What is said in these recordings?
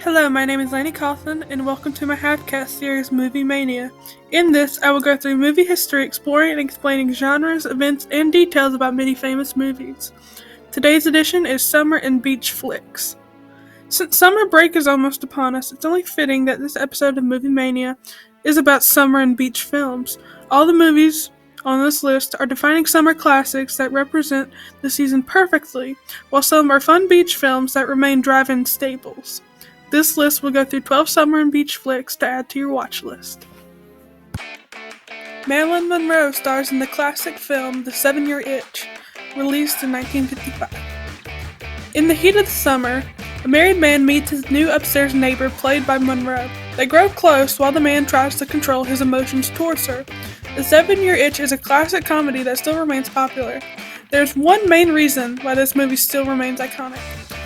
Hello, my name is Lanie and welcome to my podcast series Movie Mania. In this, I will go through movie history, exploring and explaining genres, events, and details about many famous movies. Today's edition is Summer and Beach Flicks. Since summer break is almost upon us, it's only fitting that this episode of Movie Mania is about summer and beach films. All the movies on this list are defining summer classics that represent the season perfectly, while some are fun beach films that remain drive-in staples. This list will go through 12 summer and beach flicks to add to your watch list. Marilyn Monroe stars in the classic film The 7-Year Itch, released in 1955. In the heat of the summer, a married man meets his new upstairs neighbor, played by Monroe. They grow close while the man tries to control his emotions towards her. The 7-Year Itch is a classic comedy that still remains popular. There's one main reason why this movie still remains iconic.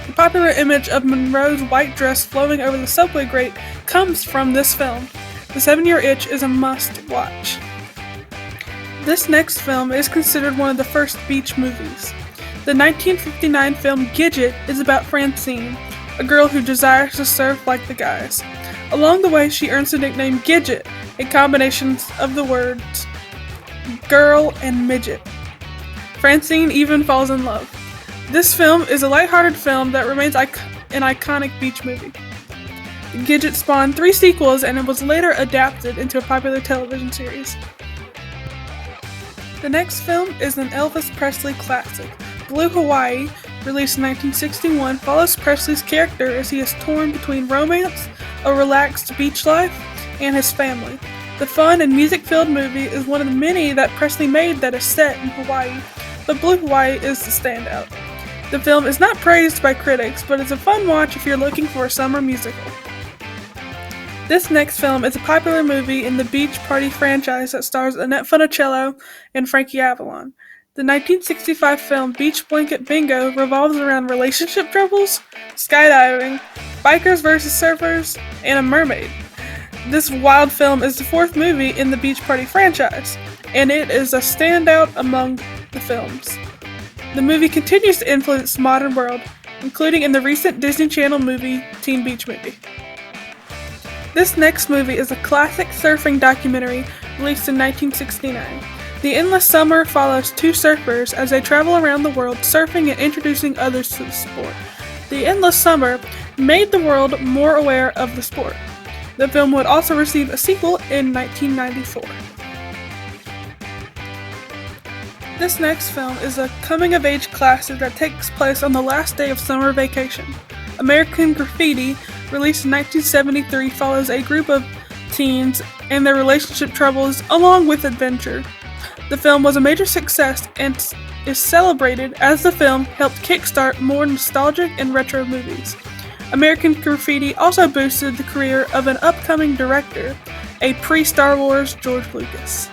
The popular image of Monroe's white dress floating over the subway grate comes from this film. The 7-Year Itch is a must-watch. This next film is considered one of the first beach movies. The 1959 film Gidget is about Francine, a girl who desires to surf like the guys. Along the way, she earns the nickname Gidget, a combination of the words girl and midget. Francine even falls in love. This film is a lighthearted film that remains an iconic beach movie. Gidget spawned 3 sequels and it was later adapted into a popular television series. The next film is an Elvis Presley classic. Blue Hawaii, released in 1961, follows Presley's character as he is torn between romance, a relaxed beach life, and his family. The fun and music-filled movie is one of the many that Presley made that is set in Hawaii, but Blue Hawaii is the standout. The film is not praised by critics, but it's a fun watch if you're looking for a summer musical. This next film is a popular movie in the Beach Party franchise that stars Annette Funicello and Frankie Avalon. The 1965 film Beach Blanket Bingo revolves around relationship troubles, skydiving, bikers versus surfers, and a mermaid. This wild film is the 4th movie in the Beach Party franchise, and it is a standout among the films. The movie continues to influence the modern world, including in the recent Disney Channel movie Teen Beach Movie. This next movie is a classic surfing documentary released in 1969. The Endless Summer follows 2 surfers as they travel around the world surfing and introducing others to the sport. The Endless Summer made the world more aware of the sport. The film would also receive a sequel in 1994. This next film is a coming-of-age classic that takes place on the last day of summer vacation. American Graffiti, released in 1973, follows a group of teens and their relationship troubles along with adventure. The film was a major success and is celebrated as the film helped kickstart more nostalgic and retro movies. American Graffiti also boosted the career of an upcoming director, a pre-Star Wars George Lucas.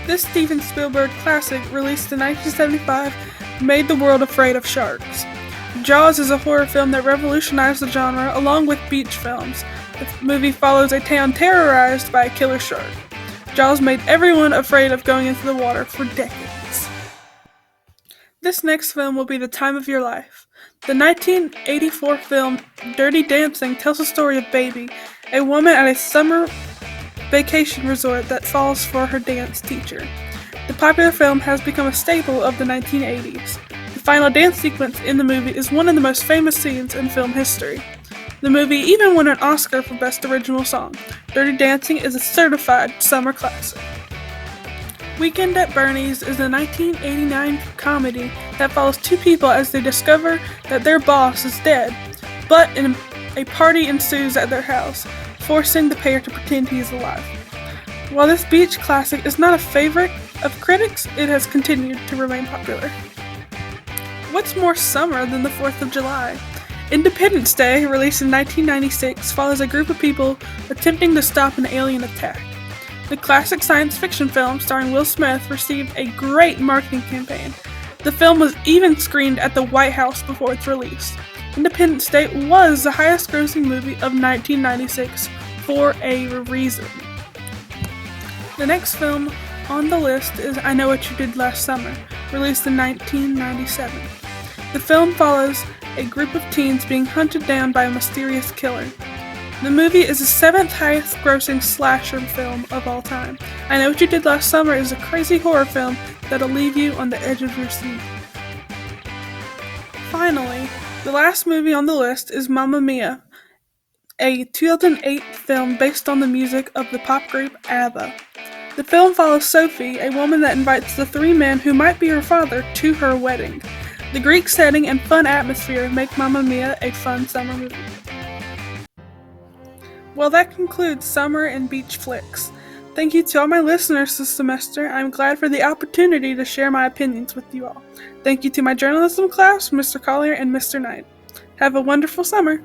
This Steven Spielberg classic, released in 1975, made the world afraid of sharks. Jaws is a horror film that revolutionized the genre along with beach films. The movie follows a town terrorized by a killer shark. Jaws made everyone afraid of going into the water for decades. This next film will be The Time of Your Life. The 1984 film Dirty Dancing tells the story of Baby, a woman at a summer vacation resort that falls for her dance teacher. The popular film has become a staple of the 1980s. The final dance sequence in the movie is one of the most famous scenes in film history. The movie even won an Oscar for Best Original Song. Dirty Dancing is a certified summer classic. Weekend at Bernie's is a 1989 comedy that follows 2 people as they discover that their boss is dead, but a party ensues at their house, forcing the pair to pretend he is alive. While this beach classic is not a favorite of critics, it has continued to remain popular. What's more summer than the 4th of July? Independence Day, released in 1996, follows a group of people attempting to stop an alien attack. The classic science fiction film starring Will Smith received a great marketing campaign. The film was even screened at the White House before its release. Independence Day was the highest grossing movie of 1996 for a reason. The next film on the list is I Know What You Did Last Summer, released in 1997. The film follows a group of teens being hunted down by a mysterious killer. The movie is the seventh highest grossing slasher film of all time. I Know What You Did Last Summer is a crazy horror film that'll leave you on the edge of your seat. Finally, the last movie on the list is Mamma Mia, a 2008 film based on the music of the pop group ABBA. The film follows Sophie, a woman that invites the three men who might be her father to her wedding. The Greek setting and fun atmosphere make Mamma Mia a fun summer movie. Well, that concludes summer and beach flicks. Thank you to all my listeners this semester. I'm glad for the opportunity to share my opinions with you all. Thank you to my journalism class, Mr. Collier and Mr. Knight. Have a wonderful summer.